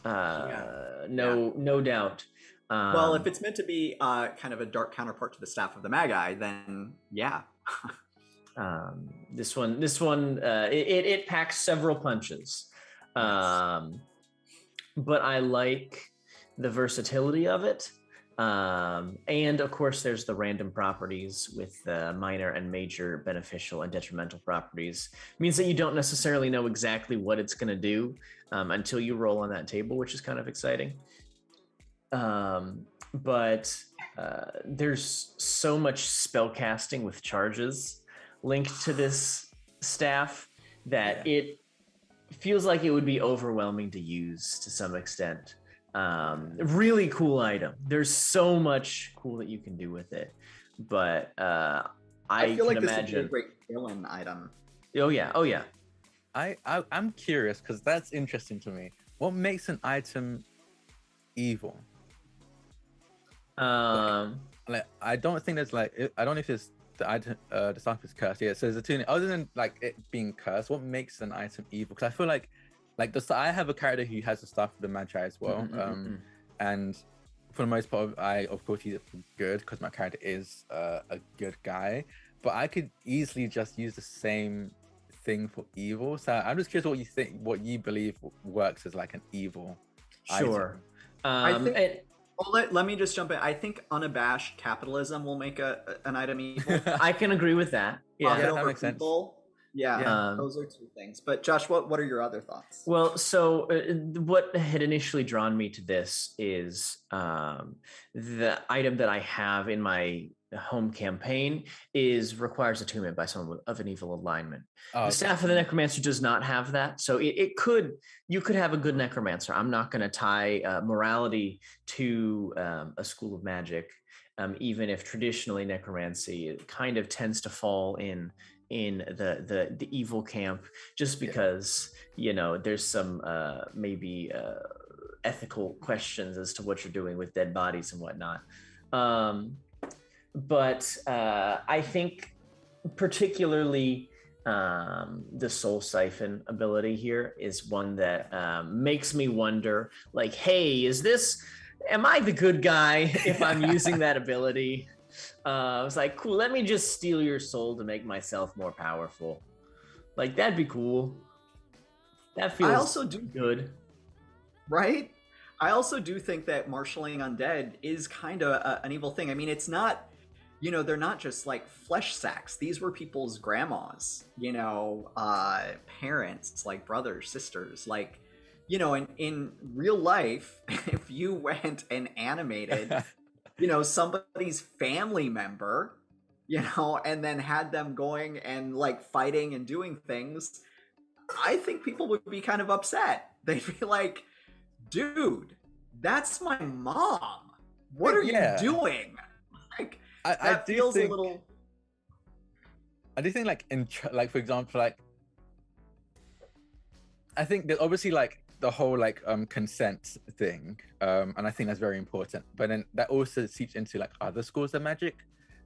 no doubt. Well, if it's meant to be kind of a dark counterpart to the Staff of the Magi, then yeah. This one, it packs several punches, but I like the versatility of it. And of course, there's the random properties with the minor and major beneficial and detrimental properties. It means that you don't necessarily know exactly what it's going to do until you roll on that table, which is kind of exciting. But there's so much spell casting with charges linked to this staff that it feels like it would be overwhelming to use to some extent. Really cool item. There's so much cool that you can do with it, but I feel like can this imagine. would be a great villain item. Oh yeah. I'm curious because that's interesting to me. What makes an item evil? Like I don't think there's like I don't know if it's the item the staff is cursed. Yeah, so there's a tuning. Other than like it being cursed, what makes an item evil? Because I feel like I have a character who has the staff of the Magi as well, and for the most part, I of course use it for good because my character is a good guy. But I could easily just use the same thing for evil. So I'm just curious what you believe works as like an evil. Sure. I think. Let me just jump in. I think unabashed capitalism will make an item evil. I can agree with that. Yeah, that makes sense. Yeah, those are two things. But Josh, what are your other thoughts? Well, so what had initially drawn me to this is the item that I have in my home campaign requires attunement by someone of an evil alignment. The staff of the necromancer does not have that, so you could have a good necromancer. I'm not going to tie morality to a school of magic, even if traditionally necromancy it kind of tends to fall in the evil camp, just because there's some maybe ethical questions as to what you're doing with dead bodies and whatnot. But I think particularly the soul siphon ability here is one that makes me wonder, like, hey, am I the good guy if I'm using that ability? I was like, cool, let me just steal your soul to make myself more powerful. Like, that'd be cool. That feels good. Right? I also do think that marshaling undead is kind of an evil thing. I mean, it's not, they're not just like flesh sacks. These were people's grandmas, parents, like brothers, sisters, like, in real life, if you went and animated somebody's family member, and then had them going and like fighting and doing things, I think people would be kind of upset. They'd be like, dude, that's my mom. What are you doing? Like, I feels think, a little. I do think, like for example, like I think that obviously like the whole like consent thing, and I think that's very important. But then that also seeps into like other schools of magic,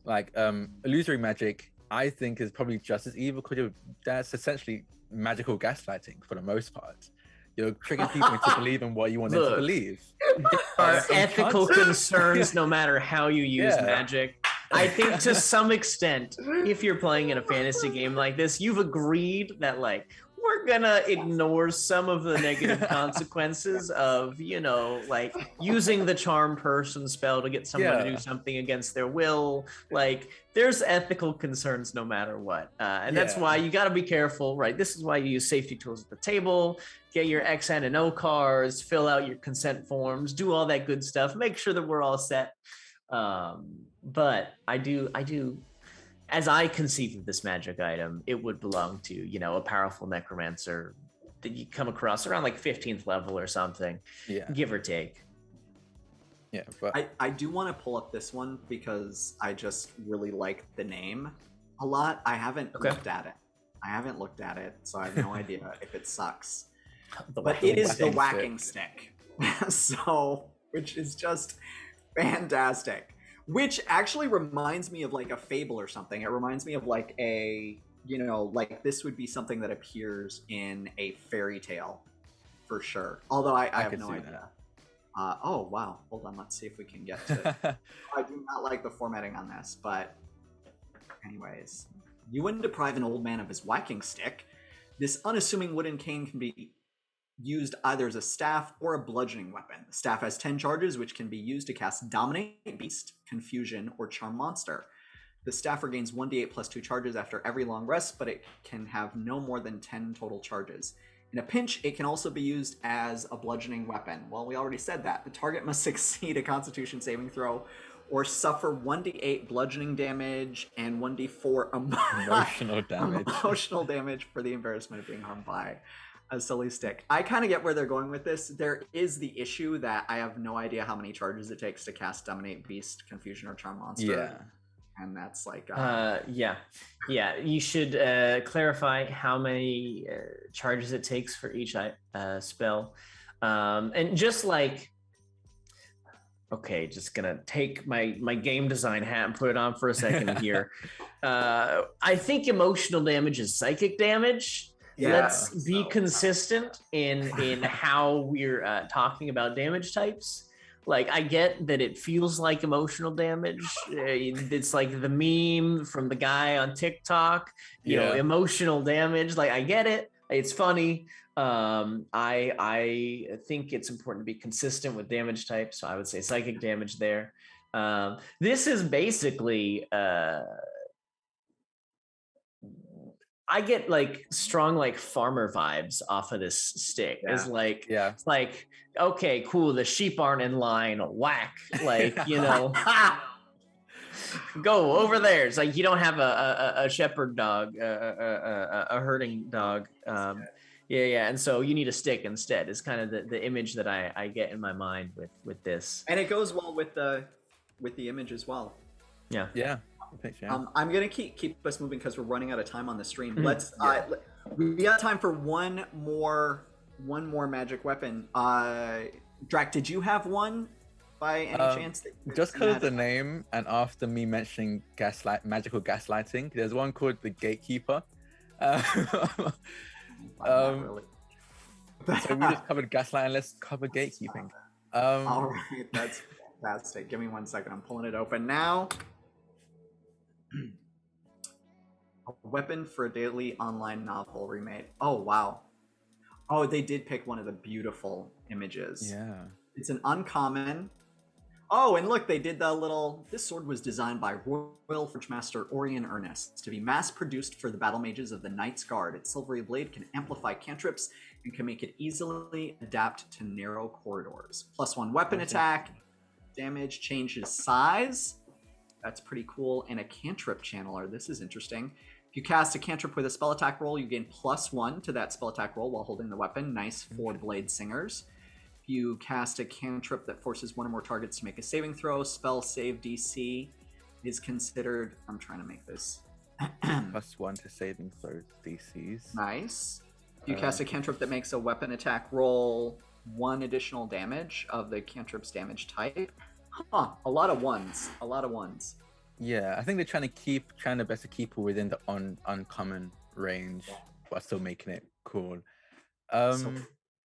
like illusory magic. I think is probably just as evil because that's essentially magical gaslighting for the most part. You're tricking people into believing what you want them to believe. There are ethical concerns no matter how you use magic. I think to some extent, if you're playing in a fantasy game like this, you've agreed that like we're gonna ignore some of the negative consequences of, like using the charm person spell to get someone to do something against their will. Like there's ethical concerns no matter what. And that's why you gotta be careful, right? This is why you use safety tools at the table, get your XN and O cards, fill out your consent forms, do all that good stuff, make sure that we're all set. But I do, as I conceive of this magic item, it would belong to, a powerful necromancer that you come across around like 15th level or something, give or take. Yeah, but I do want to pull up this one because I just really like the name a lot. I haven't looked at it. So I have no idea if it sucks. But it is the whacking stick. So, which is just fantastic. Which actually reminds me of like a fable or something. It reminds me of like like this would be something that appears in a fairy tale for sure. Although I have no idea. Oh, wow. Hold on. Let's see if we can get to it. I do not like the formatting on this, but anyways. You wouldn't deprive an old man of his whacking stick. This unassuming wooden cane can be used either as a staff or a bludgeoning weapon. The staff has 10 charges, which can be used to cast Dominate Beast, Confusion, or Charm Monster. The staff regains 1d8 plus 2 charges after every long rest, but it can have no more than 10 total charges. In a pinch, it can also be used as a bludgeoning weapon. Well, we already said that. The target must succeed a Constitution saving throw or suffer 1d8 bludgeoning damage and 1d4 emotional damage for the embarrassment of being harmed by a silly stick. I kind of get where they're going with this. There is the issue that I have no idea how many charges it takes to cast Dominate Beast, Confusion, or Charm Monster. Yeah. And that's like... yeah. You should clarify how many charges it takes for each spell. And just like... Okay, just gonna take my game design hat and put it on for a second here. I think emotional damage is psychic damage. Yeah, let's be consistent in how we're talking about damage types. Like, I get that it feels like emotional damage. It's like the meme from the guy on TikTok, you know, emotional damage. Like, I get it. It's funny. I think it's important to be consistent with damage type. So I would say psychic damage there. This is basically, I get like strong, like farmer vibes off of this stick. It's like, it's like, okay, cool. The sheep aren't in line. Whack. Like, you know, go over there. It's like, you don't have a shepherd dog, a herding dog. And so you need a stick instead. It's kind of the image that I get in my mind with this. And it goes well with the image as well. Yeah. I'm gonna keep us moving because we're running out of time on the stream. Let's we got time for one more magic weapon. Drac, did you have one by any chance? Just because of the name and after me mentioning magical gaslighting, there's one called the Gatekeeper. Really. So we just covered gaslighting. Let's cover gatekeeping. All right, that's fantastic. Give me 1 second. I'm pulling it open now. A weapon for a daily online novel remade. Oh wow. Oh, they did pick one of the beautiful images. Yeah. It's an uncommon. Oh, and look, they did the little... This sword was designed by Royal Forge Master Orion Ernest to be mass-produced for the battle mages of the Knight's Guard. Its silvery blade can amplify cantrips and can make it easily adapt to narrow corridors. +1 weapon attack, damage changes size. That's pretty cool. And a cantrip channeler. This is interesting. If you cast a cantrip with a spell attack roll, you gain +1 to that spell attack roll while holding the weapon. Nice for Blade Singers. You cast a cantrip that forces one or more targets to make a saving throw. Spell save DC is considered... I'm trying to make this... +1 to saving throw DCs. Nice. You cast a cantrip that makes a weapon attack roll 1 additional damage of the cantrip's damage type. Huh, a lot of ones. Yeah, I think they're trying their best to keep it within the uncommon range, but still making it cool. So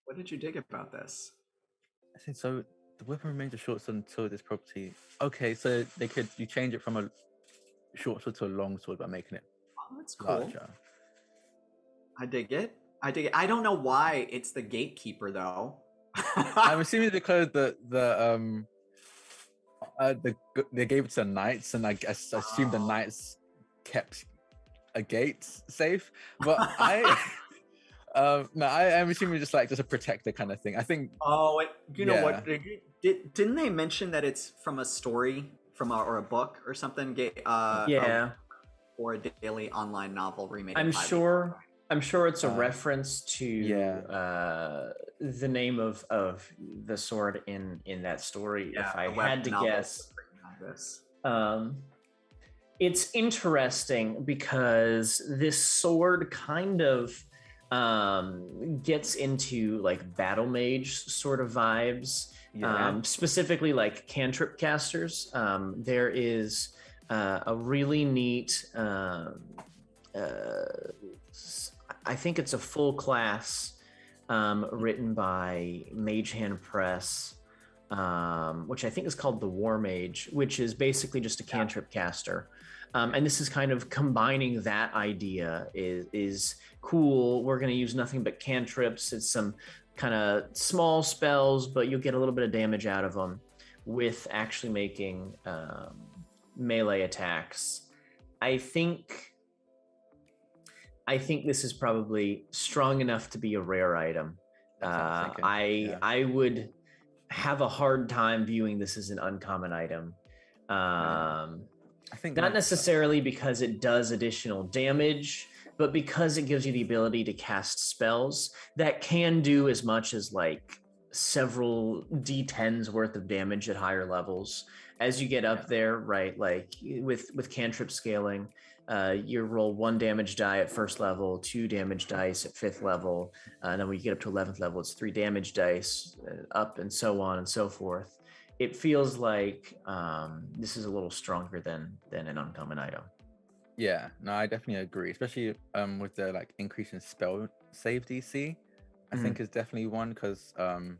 what did you dig about this? I think so. The weapon remains a short sword until this property. Okay, so you change it from a short sword to a long sword by making it that's cool. larger. I dig it. I don't know why it's the Gatekeeper though. I'm assuming because they gave it to the knights, and I assume the knights kept a gate safe. But I'm assuming just a protector kind of thing. I think. Oh, you know what? Didn't they mention that it's from a story, or a book or something? Or a daily online novel remade. I'm sure it's a reference to the name of the sword in that story. If I had to guess, it's interesting because this sword kind of gets into like battle mage sort of vibes, specifically like cantrip casters. There is a really neat I think it's a full class written by Mage Hand Press, which I think is called the War Mage, which is basically just a cantrip caster. And this is kind of combining that idea is cool. We're going to use nothing but cantrips. It's some kind of small spells, but you'll get a little bit of damage out of them with actually making melee attacks. I think this is probably strong enough to be a rare item. I would have a hard time viewing this as an uncommon item. I think not necessarily because it does additional damage, but because it gives you the ability to cast spells that can do as much as like several d10s worth of damage at higher levels. As you get up there, right, like with cantrip scaling, you roll 1 damage die at first level, 2 damage dice at 5th level, and then when you get up to 11th level, it's 3 damage dice, up and so on and so forth. It feels like this is a little stronger than an uncommon item. Yeah, no, I definitely agree, especially with the like increase in spell save DC. I think is definitely one because that's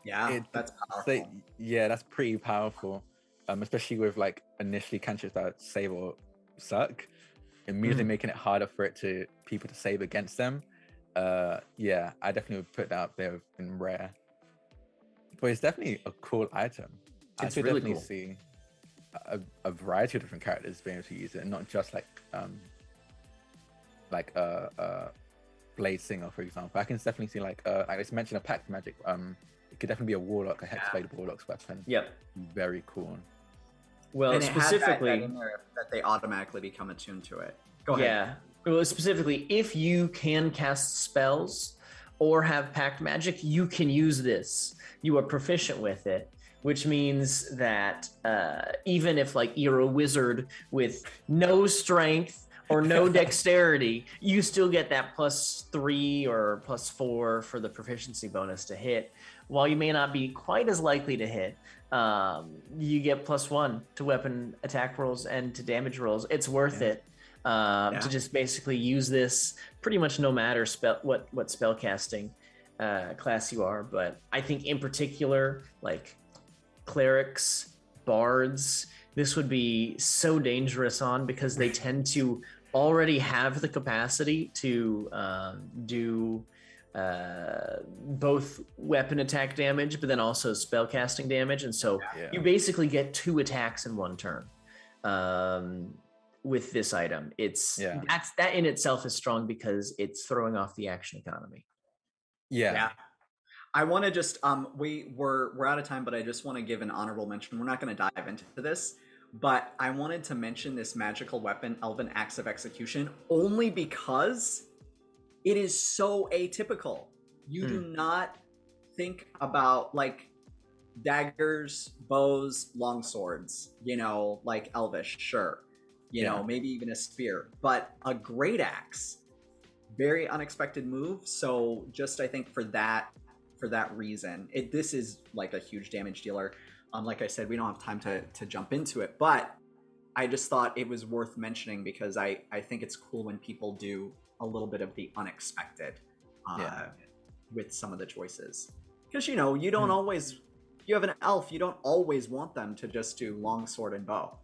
powerful. That's pretty powerful, especially with like initially cantrips that save or suck, immediately making it harder for people to save against them. I definitely would put that up there in rare, but it's definitely a cool item. I could really definitely see a variety of different characters being able to use it, not just like Blade Singer, for example. I can definitely see like it's mentioned a pact magic. It could definitely be a warlock, a hexblade warlock's weapon. Yep, very cool. Well, and specifically that in there that they automatically become attuned to it. Go ahead. Yeah, well, specifically, if you can cast spells or have pact magic, you can use this. You are proficient with it, which means that even if like you're a wizard with no strength or no dexterity, you still get that +3 or +4 for the proficiency bonus to hit. While you may not be quite as likely to hit, you get +1 to weapon attack rolls and to damage rolls. It's worth it to just basically use this pretty much no matter what spell casting class you are. But I think in particular, like clerics, bards, this would be so dangerous on because they tend to already have the capacity to do both weapon attack damage, but then also spell casting damage. And so you basically get 2 attacks in 1 turn with this item. That in itself is strong because it's throwing off the action economy. Yeah. I want to just we're out of time, but I just want to give an honorable mention. We're not going to dive into this, but I wanted to mention this magical weapon, Elven Axe of Execution, only because it is so atypical. You do not think about like daggers, bows, long swords, like elvish, sure. You know, maybe even a spear, but a great axe, very unexpected move. So just I think for that reason, this is like a huge damage dealer. Like I said, we don't have time to jump into it, but I just thought it was worth mentioning because I think it's cool when people do a little bit of the unexpected with some of the choices. Because, you don't always, you have an elf, you don't always want them to just do longsword and bow,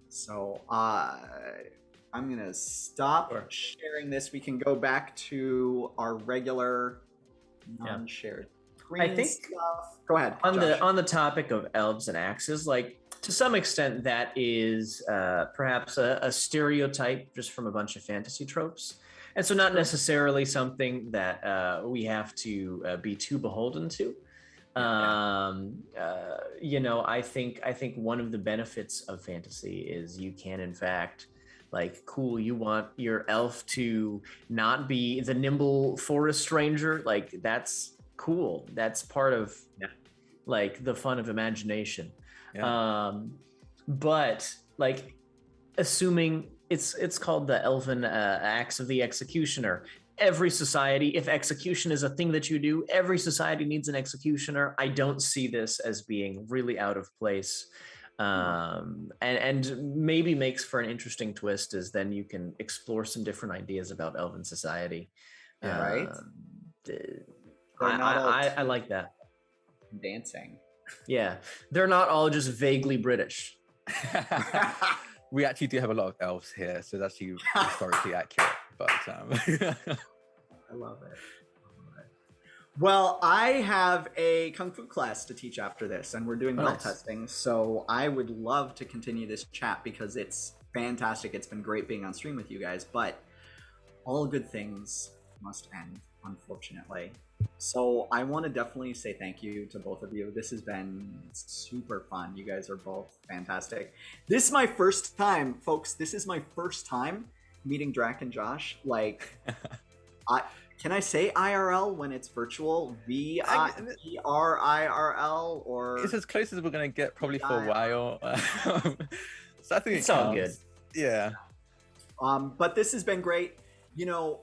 So I'm going to stop sharing this. We can go back to our regular non-shared screen I think stuff. Go ahead. On the topic of elves and axes, like to some extent that is perhaps a stereotype just from a bunch of fantasy tropes. And so not necessarily something that we have to be too beholden to. I think one of the benefits of fantasy is you can in fact you want your elf to not be the nimble forest ranger, like that's cool. That's part of like the fun of imagination. But like assuming it's called the Elven Axe of the Executioner. Every society, if execution is a thing that you do, every society needs an executioner. I don't see this as being really out of place. And maybe makes for an interesting twist as then you can explore some different ideas about Elven society. Right? I like that. Dancing. Yeah, they're not all just vaguely British. We actually do have a lot of elves here, so that's historically accurate. But I love it. Well, I have a kung fu class to teach after this, and we're doing belt Nice. testing. So I would love to continue this chat because it's fantastic. It's been great being on stream with you guys, but all good things must end, unfortunately. So I want to definitely say thank you to both of you. This has been super fun. You guys are both fantastic. This is my first time, folks. This is my first time meeting Drak and Josh. Like, can I say IRL when it's virtual? VIRL or? It's as close as we're gonna get probably for a while. So I think It's all good. Yeah. But this has been great. You know,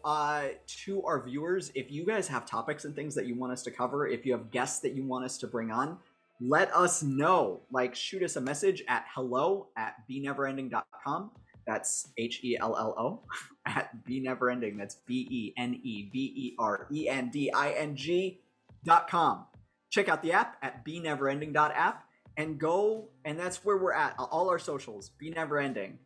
to our viewers, if you guys have topics and things that you want us to cover, if you have guests that you want us to bring on, let us know. Like, shoot us a message at hello@beneverending.com. That's HELLO at beneverending. That's BENEVERENDING.com. Check out the app at beneverending.app and go, and that's where we're at. All our socials, beneverending.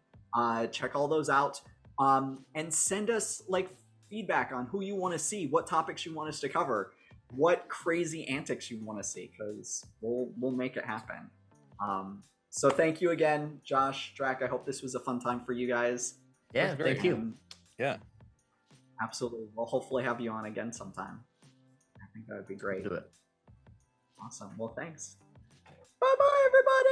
Check all those out. And send us like feedback on who you want to see, what topics you want us to cover, what crazy antics you want to see, because we'll make it happen. So thank you again, Josh, Drak. I hope this was a fun time for you guys. Yeah, thank you. Yeah, absolutely. We'll hopefully have you on again sometime. I think that would be great. Do it. Awesome. Well, thanks. Bye bye, everybody.